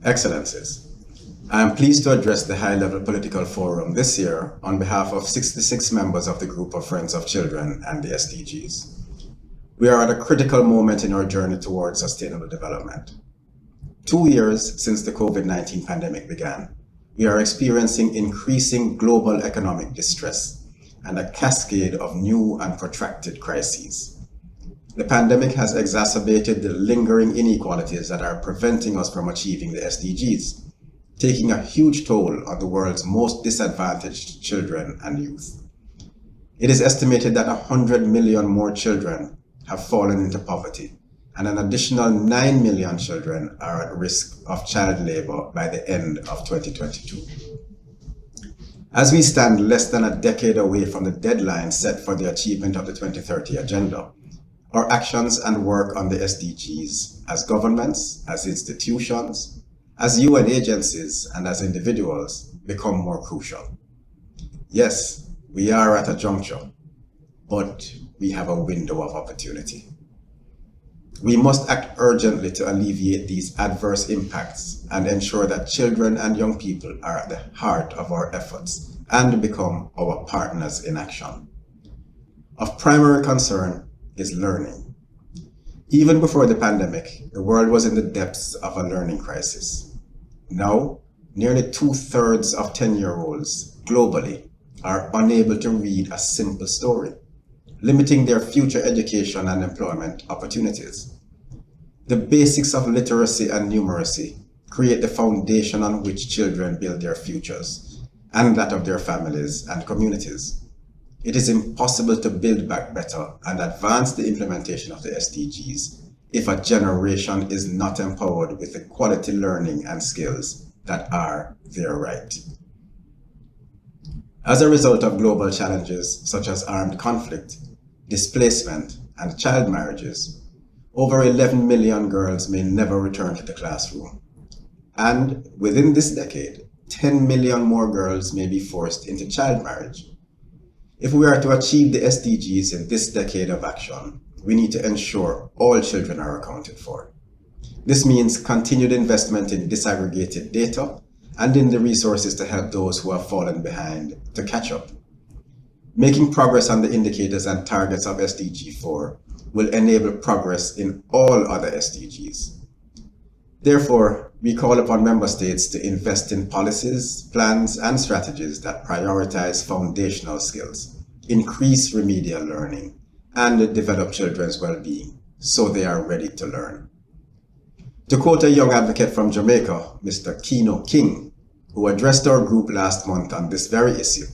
Excellencies, I am pleased to address the high-level political forum this year on behalf of 66 members of the group of Friends of Children and the SDGs. We are at a critical moment in our journey towards sustainable development. 2 years since the COVID-19 pandemic began, we are experiencing increasing global economic distress and a cascade of new and protracted crises. The pandemic has exacerbated the lingering inequalities that are preventing us from achieving the SDGs, taking a huge toll on the world's most disadvantaged children and youth. It is estimated that 100 million more children have fallen into poverty, and an additional 9 million children are at risk of child labor by the end of 2022. As we stand less than a decade away from the deadline set for the achievement of the 2030 Agenda, our actions and work on the SDGs as governments, as institutions, as UN agencies, and as individuals become more crucial. Yes, we are at a juncture, but we have a window of opportunity. We must act urgently to alleviate these adverse impacts and ensure that children and young people are at the heart of our efforts and become our partners in action. Of primary concern is learning. Even before the pandemic, the world was in the depths of a learning crisis. Now, nearly 2/3 of 10-year-olds globally are unable to read a simple story, limiting their future education and employment opportunities. The basics of literacy and numeracy create the foundation on which children build their futures and that of their families and communities. It is impossible to build back better and advance the implementation of the SDGs if a generation is not empowered with the quality learning and skills that are their right. As a result of global challenges such as armed conflict, displacement, and child marriages, over 11 million girls may never return to the classroom. And within this decade, 10 million more girls may be forced into child marriage. If we are to achieve the SDGs in this decade of action, we need to ensure all children are accounted for. This means continued investment in disaggregated data and in the resources to help those who have fallen behind to catch up. Making progress on the indicators and targets of SDG 4 will enable progress in all other SDGs. Therefore, we call upon member states to invest in policies, plans, and strategies that prioritize foundational skills, increase remedial learning, and develop children's well-being so they are ready to learn. To quote a young advocate from Jamaica, Mr. Keno King, who addressed our group last month on this very issue,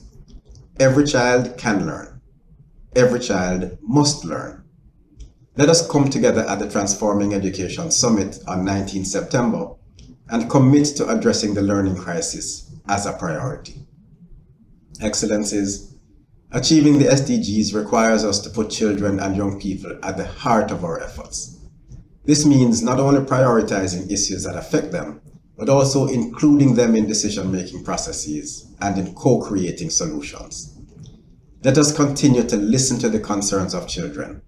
every child can learn. Every child must learn. Let us come together at the Transforming Education Summit on 19 September and commit to addressing the learning crisis as a priority. Excellencies, achieving the SDGs requires us to put children and young people at the heart of our efforts. This means not only prioritizing issues that affect them, but also including them in decision-making processes and in co-creating solutions. Let us continue to listen to the concerns of children,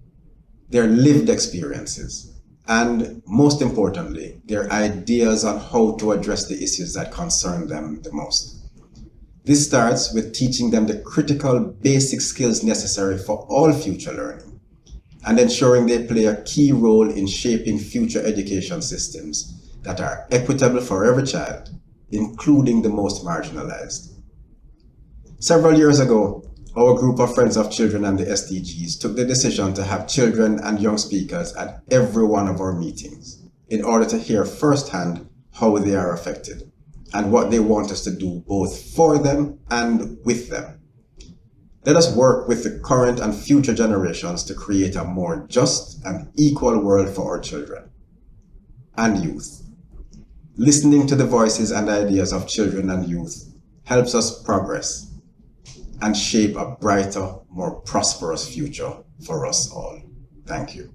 their lived experiences, and most importantly, their ideas on how to address the issues that concern them the most. This starts with teaching them the critical basic skills necessary for all future learning and ensuring they play a key role in shaping future education systems that are equitable for every child, including the most marginalized. Several years ago, our group of Friends of Children and the SDGs took the decision to have children and young speakers at every one of our meetings in order to hear firsthand how they are affected and what they want us to do both for them and with them. Let us work with the current and future generations to create a more just and equal world for our children and youth. Listening to the voices and ideas of children and youth helps us progress and shape a brighter, more prosperous future for us all. Thank you.